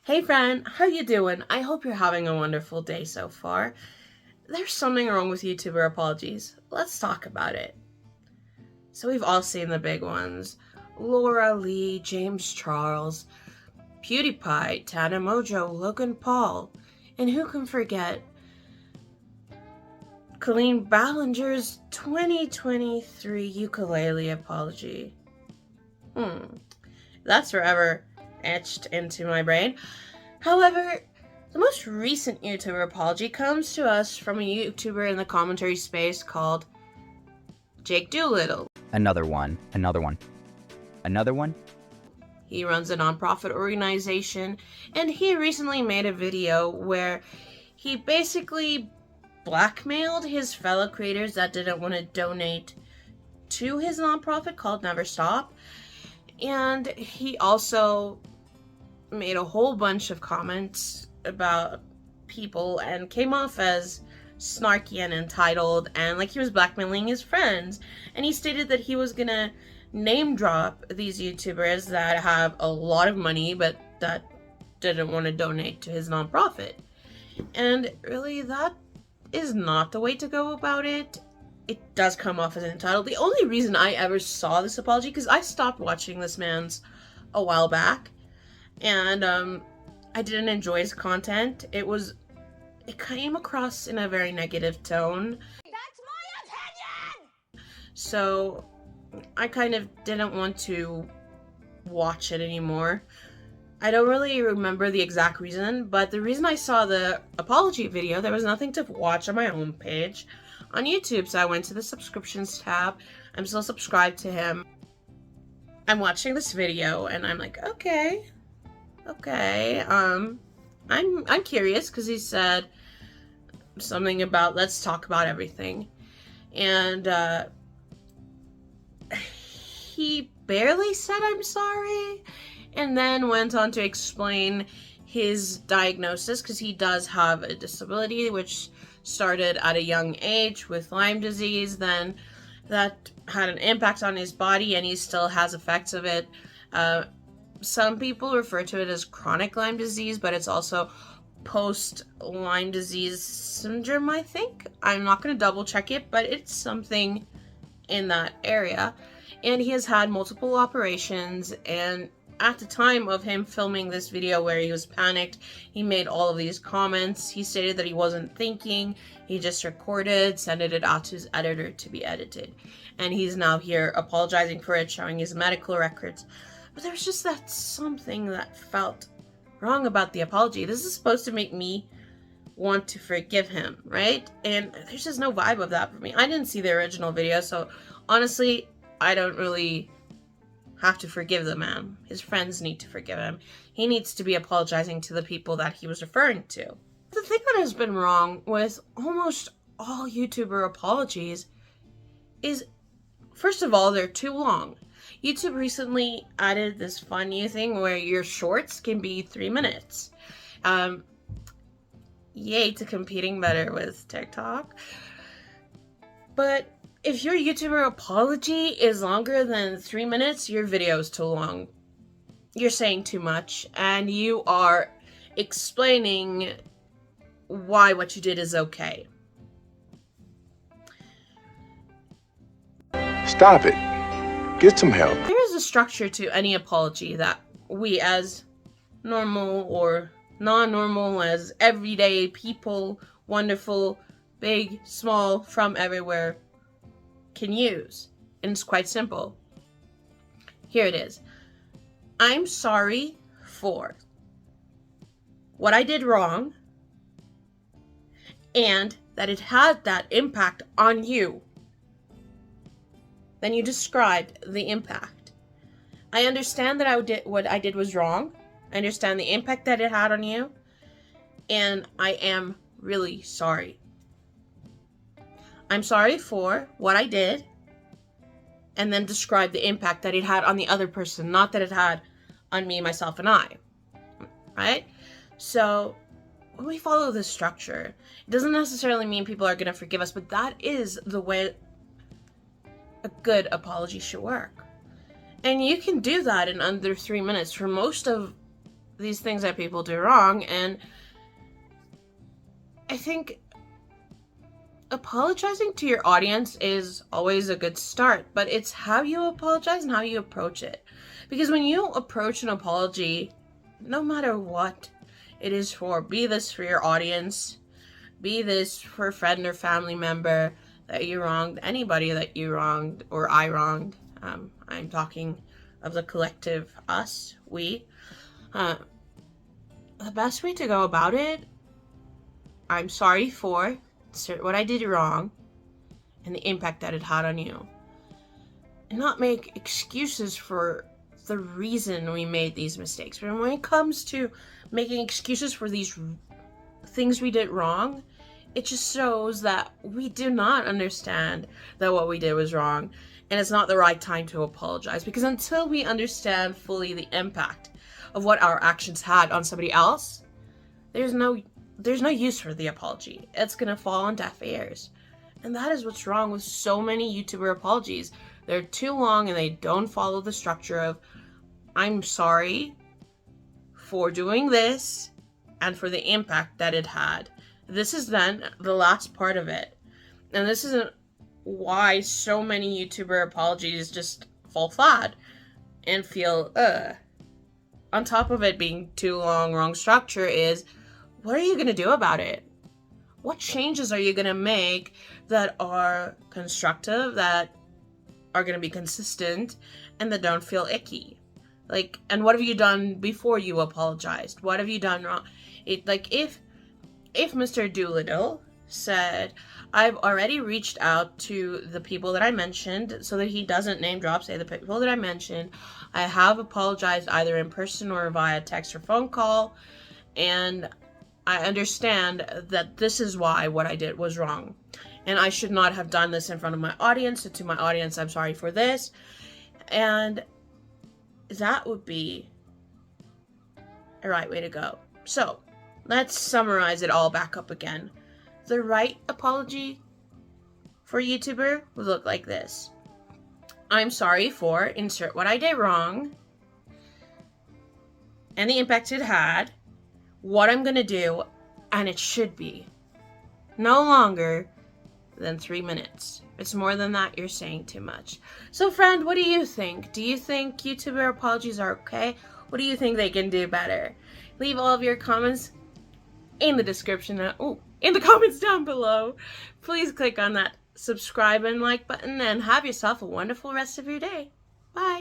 Hey friend, how you doing? I hope you're having a wonderful day so far. There's something wrong with YouTuber apologies. Let's talk about it. So we've all seen the big ones. Laura Lee, James Charles, PewDiePie, Tana Mojo, Logan Paul, and who can forget Colleen Ballinger's 2023 ukulele apology. That's forever etched into my brain. However, the most recent YouTuber apology comes to us from a YouTuber in the commentary space called Jake Doolittle. Another one. He runs a nonprofit organization, and he recently made a video where he basically blackmailed his fellow creators that didn't want to donate to his nonprofit called Never Stop. And he also made a whole bunch of comments about people and came off as snarky and entitled and like he was blackmailing his friends. And he stated that he was gonna name drop these YouTubers that have a lot of money but that didn't want to donate to his nonprofit. And really, that is not the way to go about it. It does come off as entitled. The only reason I ever saw this apology, because I stopped watching this man's a while back, and I didn't enjoy his content. It came across in a very negative tone. That's my opinion! So I kind of didn't want to watch it anymore. I don't really remember the exact reason, but the reason I saw the apology video, there was nothing to watch on my homepage on YouTube, so I went to the subscriptions tab. I'm still subscribed to him. I'm watching this video and I'm like, okay, I'm curious, because he said something about let's talk about everything, and he barely said I'm sorry, and then went on to explain his diagnosis, because he does have a disability which started at a young age with Lyme disease, then that had an impact on his body and he still has effects of it. Some people refer to it as chronic Lyme disease, but it's also post-Lyme disease syndrome, I think. I'm not going to double check it, but it's something in that area. And he has had multiple operations, and at the time of him filming this video where he was panicked, he made all of these comments. He stated that he wasn't thinking, he just recorded, sent it out to his editor to be edited. And he's now here apologizing for it, showing his medical records. But there's just that something that felt wrong about the apology. This is supposed to make me want to forgive him, right? And there's just no vibe of that for me. I didn't see the original video, so honestly, I don't really have to forgive the man. His friends need to forgive him. He needs to be apologizing to the people that he was referring to. The thing that has been wrong with almost all YouTuber apologies is, first of all, they're too long. YouTube recently added this fun new thing where your shorts can be 3 minutes. Yay to competing better with TikTok. But if your YouTuber apology is longer than 3 minutes, your video is too long. You're saying too much, and you are explaining why what you did is okay. Stop it. Get some help. There is a structure to any apology that we as normal or non-normal, as everyday people, wonderful, big, small, from everywhere, can use. And it's quite simple. Here it is. I'm sorry for what I did wrong and that it had that impact on you. Then you described the impact. I understand that what I did was wrong. I understand the impact that it had on you, and I am really sorry. I'm sorry for what I did, and then describe the impact that it had on the other person, not that it had on me, myself, and I. Right? So when we follow this structure, it doesn't necessarily mean people are going to forgive us, but that is the way a good apology should work. And you can do that in under 3 minutes. For most of these things that people do wrong. And I think apologizing to your audience is always a good start, but it's how you apologize and how you approach it. Because when you approach an apology, no matter what it is for, be this for your audience, be this for a friend or family member that you wronged, anybody that you wronged or I wronged, I'm talking of the collective us, we, the best way to go about it, I'm sorry for what I did wrong and the impact that it had on you. And not make excuses for the reason we made these mistakes. But when it comes to making excuses for these things we did wrong, it just shows that we do not understand that what we did was wrong, and it's not the right time to apologize. Because until we understand fully the impact of what our actions had on somebody else, there's no use for the apology. It's gonna fall on deaf ears. And that is what's wrong with so many YouTuber apologies. They're too long and they don't follow the structure of, I'm sorry for doing this and for the impact that it had. This is then the last part of it. And this isn't why so many YouTuber apologies just fall flat and feel, On top of it being too long, wrong structure is, what are you going to do about it? What changes are you going to make that are constructive, that are going to be consistent, and that don't feel icky? Like, and what have you done before you apologized? What have you done wrong? If Mr. Doolittle said, I've already reached out to the people that I mentioned, so that he doesn't name drop, say the people that I mentioned, I have apologized either in person or via text or phone call, and I understand that this is why what I did was wrong. And I should not have done this in front of my audience. So to my audience, I'm sorry for this. And that would be a right way to go. So let's summarize it all back up again. The right apology for a YouTuber would look like this. I'm sorry for insert what I did wrong and the impact it had, what I'm gonna do, and it should be no longer than 3 minutes. If it's more than that, you're saying too much. So friend, what do you think? Do you think YouTuber apologies are okay? What do you think they can do better? Leave all of your comments in the description, in the comments down below. Please click on that subscribe and like button and have yourself a wonderful rest of your day. Bye.